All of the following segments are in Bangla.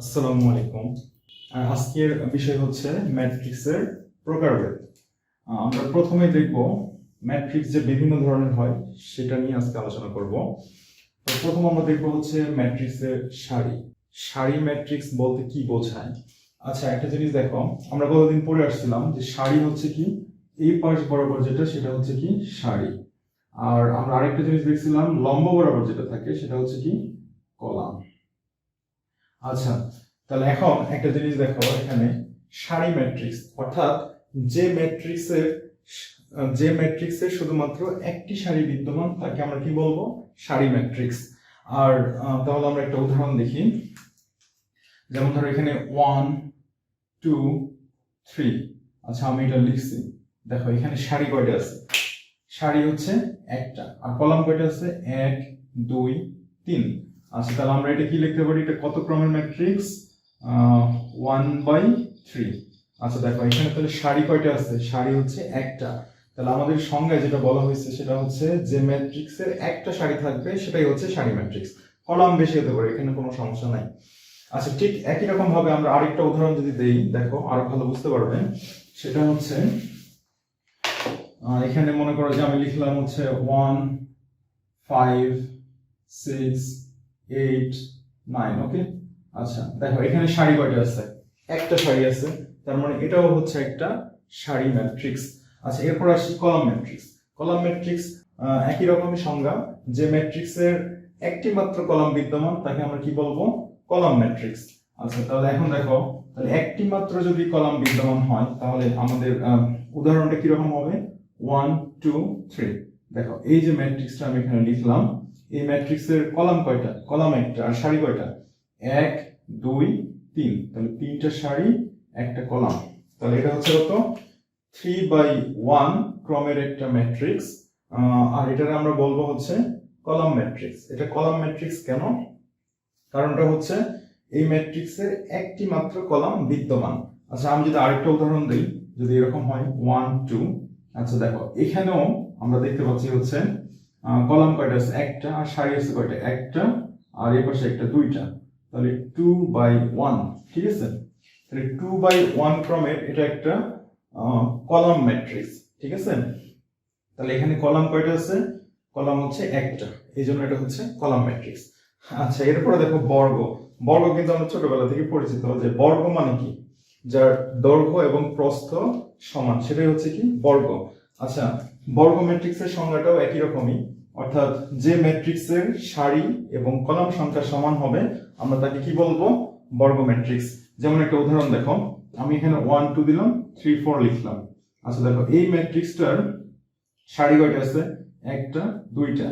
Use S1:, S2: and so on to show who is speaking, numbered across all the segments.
S1: আসসালামু আলাইকুম। আজকের বিষয় হচ্ছে ম্যাট্রিক্সের প্রকারভেদ। আমরা প্রথমে দেখব ম্যাট্রিক্স যে বিভিন্ন ধরনের হয় সেটা নিয়ে আজকে আলোচনা করব। তো প্রথম আমরা দেখব হচ্ছে ম্যাট্রিক্সের সারি। সারি ম্যাট্রিক্স বলতে কি বোঝায়? আচ্ছা, একটা জিনিস দেখো, আমরা কতদিন পড়ে আসছিলাম যে সারি হচ্ছে কি, এই পাশ বরাবর যেটা সেটা হচ্ছে কি সারি। আর আমরা আরেকটা জিনিস দেখছিলাম, লম্ব বরাবর যেটা থাকে সেটা হচ্ছে কি কলাম। আচ্ছা, তাহলে এখন একটা জিনিস দেখো, এখানে সারি ম্যাট্রিক্স অর্থাৎ যে ম্যাট্রিক্সের শুধুমাত্র একটি সারি বিদ্যমান তাকে আমরা কি বলবো? সারি ম্যাট্রিক্স। আর তাহলে আমরা একটা উদাহরণ দেখি। যেমন ধরো এখানে 1 2 3। আচ্ছা, আমি এটা লিখছি। দেখো এখানে সারি কয়টা আছে? সারি হচ্ছে একটা, আর কলাম কয়টা আছে? 1 2 3। আচ্ছা, তাহলে আমরা এটা কি লিখতে পারি? এটা কত ক্রমের ম্যাট্রিক্স? 1/3। আচ্ছা দেখো এখানে তাহলে সারি কয়টা আছে? সারি হচ্ছে একটা। তাহলে আমাদের সংজ্ঞায় যেটা বলা হয়েছে সেটা হচ্ছে যে ম্যাট্রিক্সের একটা সারি থাকবে সেটাই হচ্ছে সারি ম্যাট্রিক্স। কলাম বেশি হতে পারে, এখানে কোনো সমস্যা নাই। আচ্ছা, ঠিক একই রকম ভাবে আমরা আরেকটা উদাহরণ যদি দেই, দেখো আরো ভালো বুঝতে পারবে। সেটা হচ্ছে এখানে মনে করো যে আমি লিখলাম হচ্ছে 1 5 6 8 9। ওকে, আচ্ছা দেখো এখানে সারি কয়টা আছে? একটা সারি আছে, তার মানে এটাও হচ্ছে একটা সারি ম্যাট্রিক্স। আচ্ছা, এরপর আসি কলাম ম্যাট্রিক্স। কলাম ম্যাট্রিক্স একই রকমই সংজ্ঞা। যে ম্যাট্রিক্সের একটি মাত্র কলাম বিদ্যমান তাকে আমরা কি বলবো? Column matrix. আচ্ছা, তাহলে এখন দেখো, তাহলে একটি মাত্র যদি কলাম বিদ্যমান হয় তাহলে আমাদের উদাহরণটা কিরকম হবে? 1 2 3। দেখো এই যে ম্যাট্রিক্সটা আমি এখানে লিখলাম, এই ম্যাট্রিক্সের কলাম কয়টা? কলাম একটা। আর সারি কয়টা? 1 2 3। তাহলে তিনটা সারি একটা কলাম। তাহলে এটা হচ্ছে কত? 3/1 ক্রমের একটা ম্যাট্রিক্স। আর এটাকে আমরা বলবো হচ্ছে কলাম ম্যাট্রিক্স। এটা কলাম ম্যাট্রিক্স কেন? কারণটা হচ্ছে এই ম্যাট্রিক্সের একটি মাত্র কলাম বিদ্যমান। আচ্ছা, আমি যদি আরেকটা উদাহরণ দিই, যদি এরকম হয় 1 2। আচ্ছা দেখো এখানেও আমরা দেখতে পাচ্ছি হচ্ছে কলাম কয়টা আছে? একটা। আর সারি আছে কয়টা? একটা। আর এই পাশে একটা, দুইটা। তাহলে 2/1। ঠিক আছে, তাহলে 2/1 ক্রমের এটা একটা কলাম ম্যাট্রিক্স। ঠিক আছে, তাহলে এখানে কলাম কয়টা আছে? কলাম হচ্ছে একটা, এই জন্য এটা হচ্ছে কলাম ম্যাট্রিক্স। আচ্ছা, এরপরে দেখো বর্গ। বর্গ কিন্তু আমরা ছোটবেলা থেকে পরিচিত যে বর্গ মানে কি, যার দৈর্ঘ্য এবং প্রস্থ সমান, সেটাই হচ্ছে কি বর্গ। আচ্ছা, বর্গ ম্যাট্রিক্সের সংজ্ঞাটাও একই রকমই, অর্থাৎ যে ম্যাট্রিক্সের সারি এবং কলাম সংখ্যা সমান হবে আমরা তাকে কি বলবো? বর্গ ম্যাট্রিক্স। যেমন একটা উদাহরণ দেখো, আমি এখানে 1 2 দিলাম, 3 4 লিখলাম। আচ্ছা দেখো এই ম্যাট্রিক্সটার সারি কয়টা আছে? একটা, দুইটা।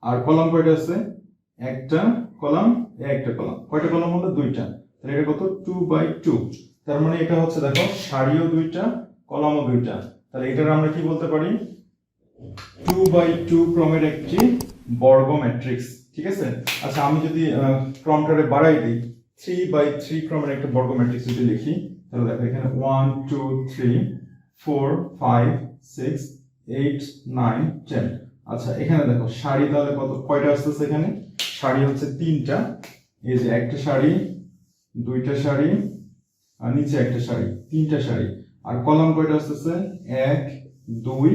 S1: আর কলাম কয়টা আছে? একটা কলাম, একটা কলাম। কয়টা কলাম হলো? দুইটা। তাহলে এটা কত? 2/2। তার মানে এটা হচ্ছে দেখো সারিও দুইটা, কলামও দুইটা। তাহলে এটার আমরা কি বলতে পারি? 2/2 ক্রমের একটি বর্গ ম্যাট্রিক্স। ঠিক আছে। আচ্ছা, আমি যদি ক্রমটারে বাড়াই দিই, 3/3 ক্রমের একটা বর্গ ম্যাট্রিক্স যদি লিখি, তাহলে দেখো এখানে 1 2 3 4 5 6 8 9 10। আচ্ছা, এখানে দেখো সারি তাহলে কয়টা আসতেছে? এখানে সারি হচ্ছে তিনটা। এই যে একটা সারি, দুইটা সারি, আর নিচে একটা সারি, তিনটা সারি। আর কলাম কয়টা আসতেছে? 1 2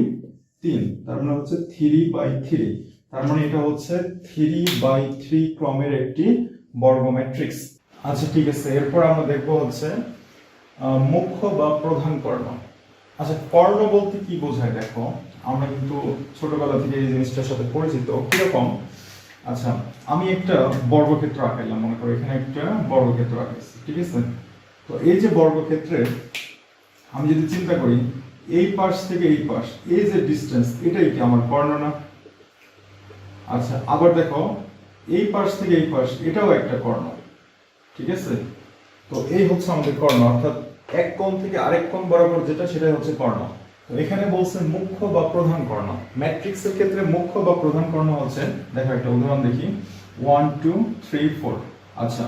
S1: 3। তার মানে হচ্ছে 3/3। তার মানে এটা হচ্ছে 3/3 ক্রমের একটি বর্গ ম্যাট্রিক্স। আচ্ছা ঠিক আছে, এরপর আমরা দেখবো হচ্ছে মুখ্য বা প্রধান কর্ণ। আচ্ছা, কর্ণ বলতে কি বোঝায়? দেখো আমরা কিন্তু ছোটবেলা থেকে এই জিনিসটার সাথে পরিচিত। কিরকম? আচ্ছা, আমি একটা বর্গক্ষেত্র আঁকাইলাম, মনে করো এখানে একটা বর্গক্ষেত্র আঁকাইছি। ঠিক আছে, তো এই যে বর্গক্ষেত্রে আমি যদি চিন্তা করি এই পাশ থেকে এই পাশ, এই যে ডিস্টেন্স, এটাই কি আমার কর্ণ না? আচ্ছা, আবার দেখো এই পাশ থেকে এই পাশ, এটাও একটা কর্ণ। ঠিক আছে, তো এই হচ্ছে আমাদের কর্ণ, অর্থাৎ এক কোণ থেকে আরেক কোণ বরাবর যেটা, সেটাই হচ্ছে কর্ণ। তো এখানে বলছে মুখ্য বা প্রধান কর্ণ। ম্যাট্রিক্সের ক্ষেত্রে মুখ্য বা প্রধান কর্ণ হচ্ছে, দেখো একটা উদাহরণ দেখি, 1 2 3 4। আচ্ছা,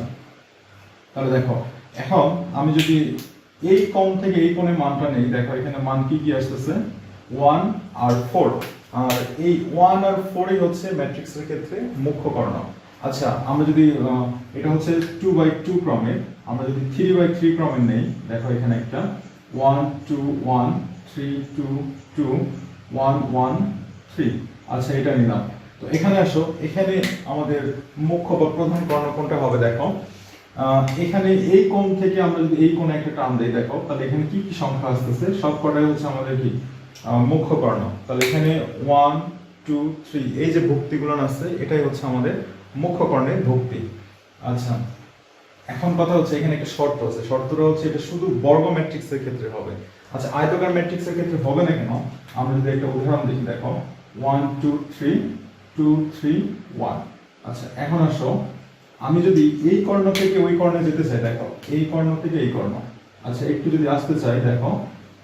S1: তাহলে দেখো এখন আমি যদি এই কোণ থেকে এই কোণে মানটা নেই, দেখো এখানে মান কি কি আসতেছে? 1 আর 4। আর এই 1 আর 4ই হচ্ছে ম্যাট্রিক্সের ক্ষেত্রে মুখ্য কর্ণ। আচ্ছা আমরা যদি এটা হচ্ছে 2/2 ক্রমের, আমরা যদি 3/3 ক্রমের নেই, দেখো এখানে একটা 1 2 1 3 2 2 1 1 3। আচ্ছা এটা নিলাম। তো এখানে আসো, এখানে আমাদের মুখ্য বা প্রধান কর্ণ কোনটা হবে দেখো। এখানে এই কোণ থেকে আমরা যদি এই কোণে একটা টান দেই দেখো, তাহলে এখানে কি কি সংখ্যা আসতেছে, সব কটাই হচ্ছে আমাদের কি মুখ্য কর্ণ। তাহলে এখানে 1 2 3 এই যে ভুক্তিগুলো আছে এটাই হচ্ছে আমাদের মুখ্য কর্ণের ভুক্তি। আচ্ছা এখন কথা হচ্ছে এখানে একটা শর্ত আছে, শর্তটা হচ্ছে এটা শুধু বর্গ ম্যাট্রিক্সের ক্ষেত্রে হবে। আচ্ছা আয়তাকার ম্যাট্রিক্সের ক্ষেত্রে হবে না কেন, আমরা যদি একটা উদাহরণ দেখি দেখো 1 2 3 2 3 1। আচ্ছা এখন আসো, আমি যদি এই কর্ণ থেকে ওই কর্ণে যেতে চাই দেখো, এই কর্ণ থেকে এই কর্ণ, আচ্ছা একটু যদি আসতে চাই দেখো,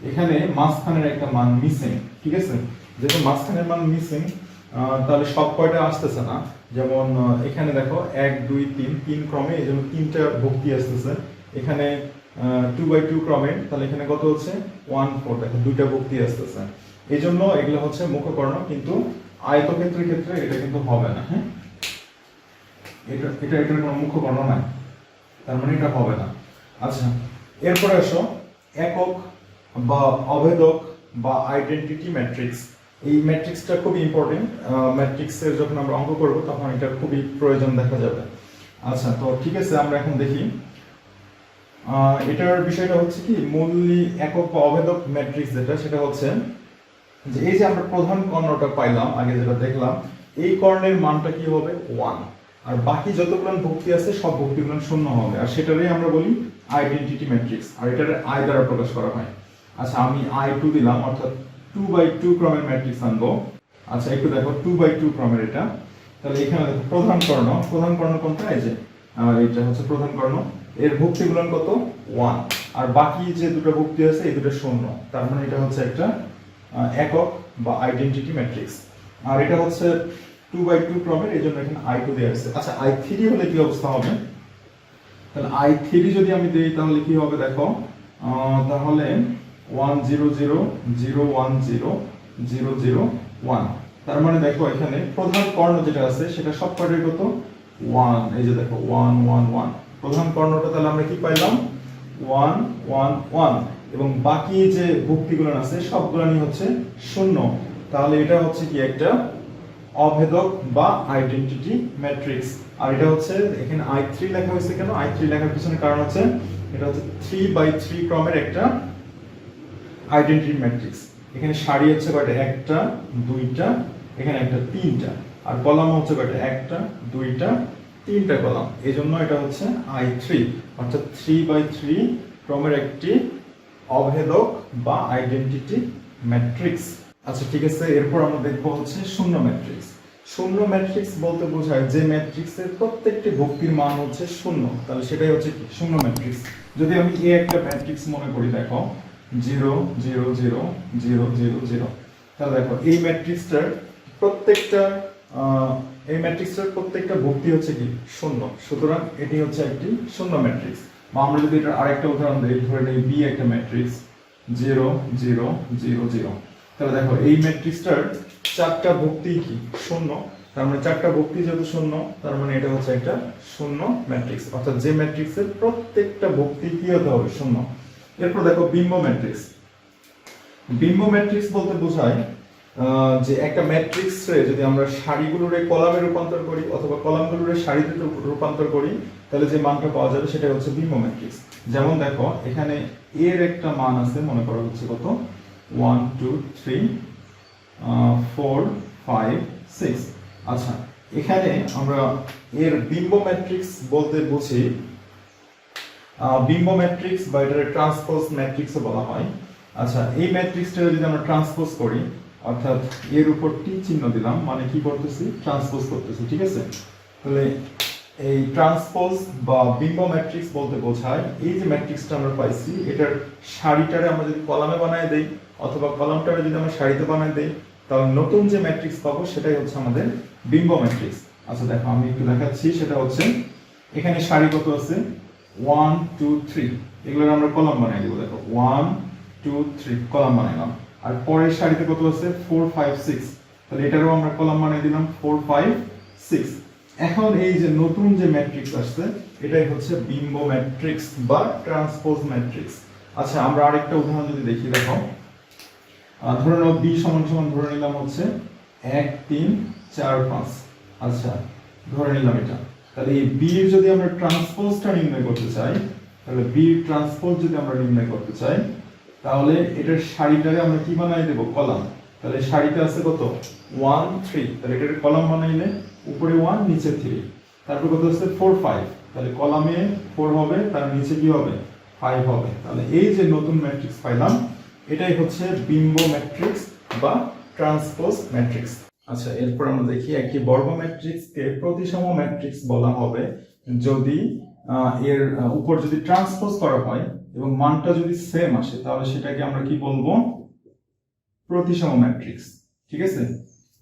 S1: এখানে মাঝখানের একটা মান মিসিং, ঠিক আছে? যেহেতু মাঝখানের মান মিসিং, তাহলে সব কয়টা আসতেছে না। যেমন এখানে দেখো 1 2 3 3 ক্রমে, এই জন্য তিনটা ভুক্তি আসতেছে। এখানে 2/2 ক্রমে, তাহলে এখানে কত হচ্ছে 1 4, দেখো দুইটা ভুক্তি আসতেছে। এই জন্য এগুলো হচ্ছে মুখ্য কর্ণ, কিন্তু আয়তক্ষেত্রের ক্ষেত্রে এটা কিন্তু হবে না। হ্যাঁ, এটার কোনো মুখ্য কর্ণ নাই, তার মানে এটা হবে না। আচ্ছা এরপরে আসো একক বা অভেদক বা আইডেন্টিটি ম্যাট্রিক্স। এই ম্যাট্রিক্সটা খুবই ইম্পর্টেন্ট, ম্যাট্রিক্সের যখন আমরা অঙ্ক করব তখন এটা খুবই প্রয়োজন দেখা যাবে। আচ্ছা তো ঠিক আছে, আমরা এখন দেখি এটার বিষয়টা হচ্ছে কি, মূললি একক বা অভেদক ম্যাট্রিক্স যেটা, সেটা হচ্ছে যে এই যে আমরা প্রধান কর্ণটা পাইলাম আগে যেটা দেখলাম, এই কর্ণের মানটা কি হবে 1, আর বাকি যতগুলো ভুক্তি আছে সব ভুক্তিগুলো শূন্য হবে, আর সেটারই আমরা বলি আইডেন্টিটি ম্যাট্রিক্স, আর এটার আই দ্বারা প্রকাশ করা হয়। আচ্ছা আমি I2 দিলাম, অর্থাৎ 2/2 ক্রমের ম্যাট্রিক্স আনবো। আচ্ছা একটু দেখো 2/2 ক্রমের এটা, তাহলে এখানে দেখো প্রধান কর্ণ কোনটা, এই যে এটা হচ্ছে প্রধান কর্ণ, এর ভুক্তিগুলো কত 1, আর বাকি যে দুটো ভুক্তি আছে এই দুটো শূন্য, তার মানে এটা হচ্ছে একটা একক বা আইডেন্টিটি ম্যাট্রিক্স। আর এটা হচ্ছে 2/2 ক্রমের, এই জন্য এখানে I2 দেওয়া আছে। আচ্ছা I3 হলে কি অবস্থা হবে, তাহলে I3 যদি আমি দিই তাহলে কি হবে দেখো, তাহলে 1 0 0 0 1 0 0 0 1। তার মানে দেখো এখানে প্রধান কর্ণ যেটা আছে সেটা সব কয়টাই কত 1, এই যে দেখো 1 1 1, প্রধান কর্ণটা তাহলে আমরা কি পাইলাম 1 1 1, এবং বাকি যে ভুক্তিগুলো আছে সবগুলোই হচ্ছে শূন্য। তাহলে এটা হচ্ছে কি একটা অভেদক বা আইডেন্টিটি ম্যাট্রিক্স। আর এটা হচ্ছে এখানে I3 লেখা হয়েছে কেন, I3 লেখার পিছনে কারণ হচ্ছে এটা হচ্ছে 3/3 ক্রমের একটা আইডেন্টিটি ম্যাট্রিক্স। এখানে সারি হচ্ছে কয়টা, একটা দুইটা, এখানে একটা তিনটা, আর কলাম হচ্ছে কয়টা, একটা দুইটা তিনটা কলাম, এই জন্য এটা হচ্ছে I3, অর্থাৎ 3/3 ক্রমের একটি অভেদক বা আইডেন্টিটি ম্যাট্রিক্স। আচ্ছা ঠিক আছে, এরপর আমরা দেখবো হচ্ছে শূন্য ম্যাট্রিক্স। শূন্য ম্যাট্রিক্স বলতে বোঝায় যে ম্যাট্রিক্সের প্রত্যেকটি ভুক্তির মান হচ্ছে শূন্য, তাহলে সেটাই হচ্ছে কি শূন্য ম্যাট্রিক্স। যদি আমি এই একটা ম্যাট্রিক্স মনে করি দেখো 0 0 0 0 0 0, তাহলে দেখো এই ম্যাট্রিক্সটার প্রত্যেকটা ভুক্তি হচ্ছে কি শূন্য, সুতরাং এটি হচ্ছে একটি শূন্য ম্যাট্রিক্স। বা আমরা যদি এটা আরেকটা উদাহরণ দিই, ধরে নেই বি একটা ম্যাট্রিক্স 0 0 0 0, তাহলে দেখো এই ম্যাট্রিক্সটার চারটা ভুক্তি কি শূন্য, তার মানে চারটা ভুক্তি যেহেতু শূন্য, তার মানে এটা হচ্ছে একটা শূন্য ম্যাট্রিক্স, অর্থাৎ যে ম্যাট্রিক্সের প্রত্যেকটা ভুক্তি কি হতে হবে শূন্য। এরপর দেখো বিম্ব ম্যাট্রিক্স। বিম্ব ম্যাট্রিক্স বলতে বোঝায় যে একটা ম্যাট্রিক্সে যদি আমরা সারিগুলোরে কলামে রূপান্তর করি অথবা কলামগুলোরে সারিতে রূপান্তর করি, তাহলে যে মানটা পাওয়া যাবে সেটা হচ্ছে বিম্ব ম্যাট্রিক্স। যেমন দেখো এখানে এর একটা মান আছে, মনে করা হচ্ছে কত 1 2 3 4 5 6। আচ্ছা এখানে আমরা এর বিম্ব ম্যাট্রিক্স বলতে বুঝি বিম্ব ম্যাট্রিক্স বা এটার ট্রান্সপোজ ম্যাট্রিক্সও বলা হয়। আচ্ছা এই ম্যাট্রিক্সটা যদি আমরা ট্রান্সপোজ করি, অর্থাৎ এর উপর টি চিহ্ন দিলাম, মানে কি করতেছি ট্রান্সপোজ করতেছি, ঠিক আছে? তাহলে এই ট্রান্সপোজ বা বিম্ব ম্যাট্রিক্স বলতে বোঝায় এই যে ম্যাট্রিক্সটা আমরা পাইছি এটার সারিটারে আমরা যদি কলামে বানায় দেই অথবা কলামটারে যদি আমরা সারিতে বানায় দেই, তাহলে নতুন যে ম্যাট্রিক্স পাবো সেটাই হচ্ছে আমাদের বিম্ব ম্যাট্রিক্স। আচ্ছা দেখো আমি একটু দেখাচ্ছি, সেটা হচ্ছে এখানে সারি কত আছে 1 2 3, এগুলোর আমরা কলাম বানাই দেবো। দেখো 1 2 3 কলাম বানাইলাম, আর পরের সারিতে কত আছে 4 5 6, তাহলে এটারও আমরা কলাম বানাই দিলাম 4 5 6। এখন এই যে নতুন যে ম্যাট্রিক্স আসছে এটাই হচ্ছে বিম্ব ম্যাট্রিক্স বা ট্রান্সপোজ ম্যাট্রিক্স। আচ্ছা আমরা আরেকটা উদাহরণ যদি দেখি, দেখো ধরে নাও বি সমান সমান ধরে নিলাম হচ্ছে 1 3 4 5। আচ্ছা ধরে নিলাম এটা, তাহলে এই বি এর যদি আমরা ট্রান্সপোজটা নির্ণয় করতে চাই, তাহলে বি ট্রান্সপোজ যদি আমরা নির্ণয় করতে চাই, তাহলে এটার সারিটাকে আমরা কি বানাই দেব, কলাম। তাহলে সারিতে আছে কত 1 3, তাহলে এটার কলাম বানাইলে উপরে 1 নিচে 3, তারপর কত আছে 4 5, তাহলে কলামে 4 হবে, তার নিচে কি হবে 5 হবে। তাহলে এই যে নতুন ম্যাট্রিক্স পাইলাম এটাই হচ্ছে বিম্ব ম্যাট্রিক্স বা ট্রান্সপোজ ম্যাট্রিক্স। আচ্ছা এরপর আমরা দেখি একটি বর্গ ম্যাট্রিক্সকে প্রতিসম ম্যাট্রিক্স বলা হবে যদি এর উপর যদি ট্রান্সপোজ করা হয় এবং মানটা যদি সেম আসে, তাহলে সেটাকে আমরা কি বলবো, প্রতিসম ম্যাট্রিক্স। ঠিক আছে,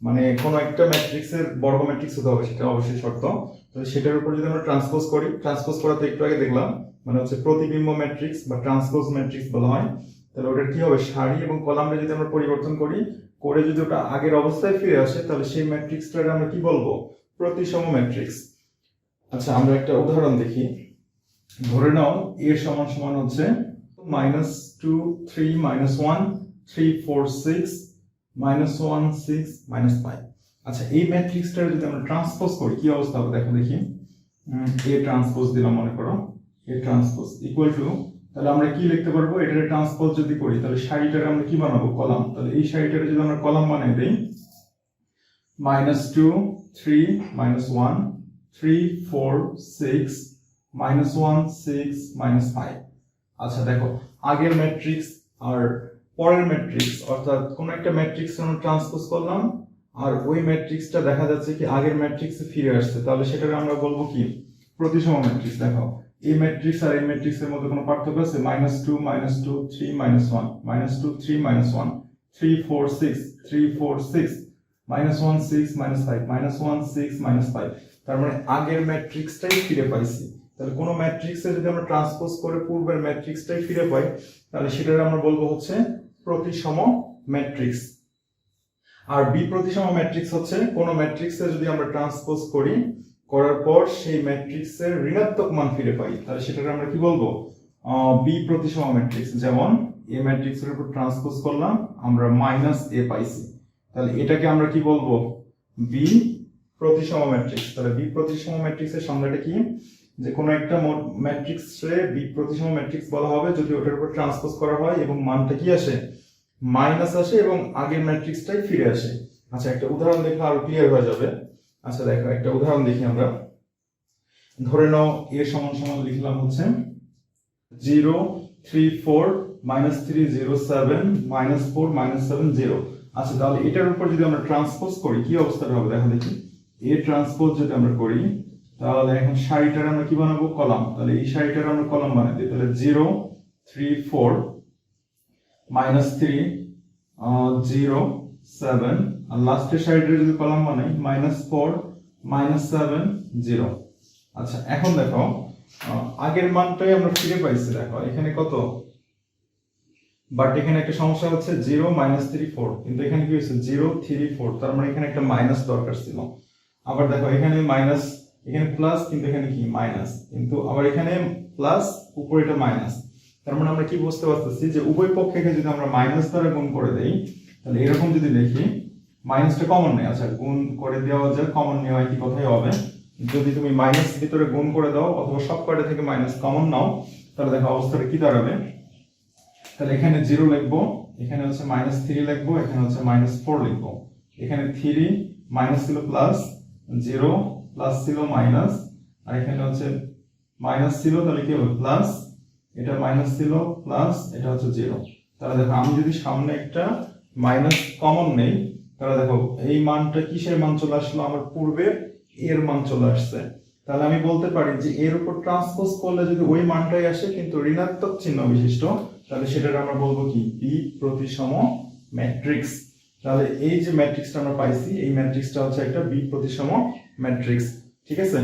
S1: মানে কোন একটা ম্যাট্রিক্সের বর্গ ম্যাট্রিক্স হতে হবে, সেটা অবশ্যই শর্ত। তো সেটার উপর যদি আমরা ট্রান্সপোজ করি, ট্রান্সপোজ করাতে একটু আগে দেখলাম মানে হচ্ছে প্রতিবিম্ব ম্যাট্রিক্স বা ট্রান্সপোজ ম্যাট্রিক্স বলা হয়। তাহলে ওটার কি হবে, সারি এবং কলামে যদি আমরা পরিবর্তন করি, করে যদি ওটা আগের অবস্থায় ফিরে আসে, তাহলে সেই ম্যাট্রিক্সটাকে আমরা কি বলবো, প্রতিসম ম্যাট্রিক্স। আচ্ছা আমরা একটা উদাহরণ দেখি, ধরে নাও এর সমান সমান হচ্ছে -2 3 -1 3 4 6 -1 6 -5। আচ্ছা এই ম্যাট্রিক্সটার যদি আমরা ট্রান্সপোজ করি কি অবস্থা হবে দেখো দেখি। এ ট্রান্সপোজ দিলাম, মনে করো এ ট্রান্সপোজ ইকুয়াল টু, তাহলে আমরা কি লিখতে পারবো, এটার ট্রান্সপোজ যদি করি তাহলে সারিটার আমরা কি বানাবো, কলাম। তাহলে এই সারিটার যদি আমরা কলাম বানাই দেই -2 3 -1 3 4 6 -1 6 -5। আচ্ছা দেখো আগের ম্যাট্রিক্স আর পরের ম্যাট্রিক্স, অর্থাৎ কোন একটা ম্যাট্রিক্স আমরা ট্রান্সপোজ করলাম আর ওই ম্যাট্রিক্সটা দেখা যাচ্ছে কি আগের ম্যাট্রিক্সে ফিরে আসছে, তাহলে সেটাকে আমরা বলবো কি, প্রতিসম ম্যাট্রিক্স। দেখো এই ম্যাট্রিক্স আর এই ম্যাট্রিক্সের মধ্যে কোনো পার্থক্য আছে, -2 -2 3 -1 -2 3 -1 3 4 6 3 4 6 -1 6 -5 -1 6 -5। তার মানে আগের ম্যাট্রিক্সটাই ফিরে পাইছি। তাহলে কোনো ম্যাট্রিক্সে যদি আমরা ট্রান্সপোজ করে পূর্বের ম্যাট্রিক্সটাই ফিরে পাই, তাহলে সেটাকে আমরা বলবো হচ্ছে প্রতিসম ম্যাট্রিক্স। আর বি প্রতিসম ম্যাট্রিক্স হচ্ছে কোনো ম্যাট্রিক্সে যদি আমরা ট্রান্সপোজ করি, করার পর সেই ম্যাট্রিক্সের ঋণাত্মক মান ফিরে পাই, তাহলে সেটাকে আমরা কি বলবো, বি প্রতিসম ম্যাট্রিক্স। যেমন এ ম্যাট্রিক্সের উপর ট্রান্সপোজ করলাম, আমরা -a পাইছি, তাহলে এটাকে আমরা কি বলবো, বি প্রতিসম ম্যাট্রিক্স। তাহলে বি প্রতিসম ম্যাট্রিক্সের সংজ্ঞাটা কি, যে কোনো একটা ম্যাট্রিক্সে বি প্রতিসম ম্যাট্রিক্স বলা হবে যদি ওটার উপর ট্রান্সপোজ করা হয় এবং মানটা কি আসে, মাইনাস আসে এবং আগের ম্যাট্রিক্সটাই ফিরে আসে। আচ্ছা একটা উদাহরণ দেখলে আরো ক্লিয়ার হয়ে যাবে। আচ্ছা দেখো একটা উদাহরণ দেখি আমরা, ধরে নাও এর সমান সমান লিখলাম হচ্ছে 0 3 4 -3 0 7 -4 -7 0। আচ্ছা তাহলে এটার উপর যদি আমরা ট্রান্সপোজ করি কি অবস্থাটা হবে দেখো দেখি। এ ট্রান্সপোজ যদি আমরা করি, তাহলে এখন সারিটার আমরা কি বানাবো, কলাম। তাহলে এই সারিটার আমরা কলাম বানাই দিই, তাহলে 0 3 4 -3 0 7, আর লাস্টের সারিটার যদি কলাম বানাই -4 -7 0। আচ্ছা এখন দেখো আগের মানটাই আমরা ফিরে পাইছি, দেখো এখানে কত, বাট এখানে একটা সমস্যা হচ্ছে 0 -3 4, কিন্তু এখানে কি হয়েছে 0 3 4, তার মানে এখানে একটা মাইনাস দরকার ছিল। আবার দেখো এখানে মাইনাস, এখানে প্লাস, কিন্তু এখানে কি মাইনাস, কিন্তু আবার এখানে প্লাস উপরে এটা মাইনাস। তার মানে আমরা কি বুঝতে পারতেছি যে উভয় পক্ষকে যদি আমরা মাইনাস দ্বারা গুণ করে দেই, তাহলে এরকম যদি দেখি মাইনাসটা কমন নেই। আচ্ছা গুণ করে দেওয়া যায়, কমন নেওয়া কি কথাই হবে, যদি তুমি মাইনাস ভিতরে গুণ করে দাও অথবা সব কয়টা থেকে মাইনাস কমন নাও, তাহলে দেখো অবস্থাটা কি দাঁড়াবে। তাহলে এখানে 0 লিখবো, এখানে হচ্ছে -3 লিখবো, এখানে হচ্ছে -4 লিখবো। এখানে 3 মাইনাস ছিল প্লাস, 0 প্লাস ছিল মাইনাস, আর এখানে হচ্ছে মাইনাস ছিল, তাহলে কি হবে প্লাস, এটা মাইনাস ছিল প্লাস, এটা হচ্ছে 0। তাহলে দেখো আমি যদি সামনে একটা মাইনাস কমন নেই, তাহলে দেখো এই মানটা কিসের মান চলে আসলো, আমার পূর্বে এর মান চলে আসছে। তাহলে আমি বলতে পারি যে এর উপর ট্রান্সপোজ করলে যদি ওই মানটাই আসে কিন্তু ঋণাত্মক চিহ্ন বিশিষ্ট, তাহলে সেটাকে আমরা বলবো কি, বি প্রতিসম ম্যাট্রিক্স। তাহলে এই যে ম্যাট্রিক্সটা আমরা পাইছি, এই ম্যাট্রিক্সটা হচ্ছে একটা বি প্রতিসম ম্যাট্রিক্স। ঠিক আছে,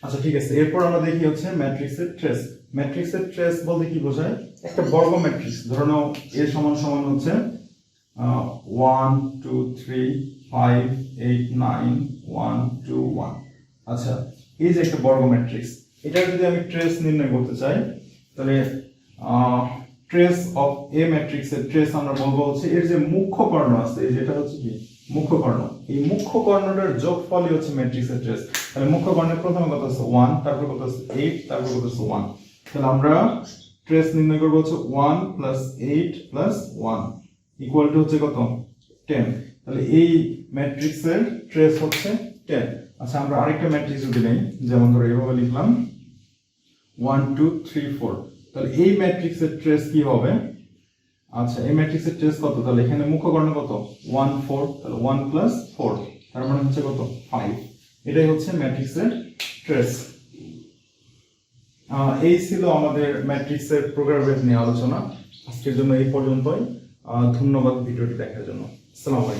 S1: আচ্ছা ঠিক আছে, এরপর আমরা দেখি হচ্ছে ম্যাট্রিক্সের ট্রেস। ম্যাট্রিক্সের ট্রেস বলতে কি বোঝায়, একটা বর্গ ম্যাট্রিক্স ধরো নাও এর সমান সমান হচ্ছে 1 2 3 5 8 9 1 2 1। আচ্ছা, এই যে একটা বর্গ ম্যাট্রিক্স, এটা যদি আমি ট্রেস নির্ণয় করতে চাই, তাহলে ট্রেস অফ এ ম্যাট্রিক্স এর ট্রেস আমরা বলবো হচ্ছে এর যে মুখ্য কর্ণ আছে, এই যেটা হচ্ছে কি মুখ্য কর্ণ, এই মুখ্য কর্ণটার যোগফলই হচ্ছে ম্যাট্রিক্সের ট্রেস। তাহলে মুখ্য কর্ণের প্রথমে কত আছে 1, তারপর কত আছে 8, তারপর কত আছে 1। তাহলে আমরা ট্রেস নির্ণয় করবো হচ্ছে 1 + 8 + 1 ইকুয়াল টু হচ্ছে কত 10। তাহলে এই ম্যাট্রিক্সের ট্রেস হচ্ছে 10। আচ্ছা, আমরা আরেকটা ম্যাট্রিক্স যদি নেই, যেমন ধরো এইভাবে লিখলাম 1 2 3 4, তাহলে এই ম্যাট্রিক্সের ট্রেস কি হবে? আচ্ছা, এই ম্যাট্রিক্সের ট্রেস কত? তাহলে এখানে মুখ্য কর্ণ কত 1 4, তাহলে 1 + 4, তার মানে হচ্ছে কত 5। এটাই হচ্ছে ম্যাট্রিক্সের ট্রেস। এই ছিল আমাদের ম্যাট্রিক্সের প্রকারভেদ নিয়ে আলোচনা। আজকের জন্য এই পর্যন্তই। ধন্যবাদ ভিডিওটি দেখার জন্য। আসসালামু আলাইকুম।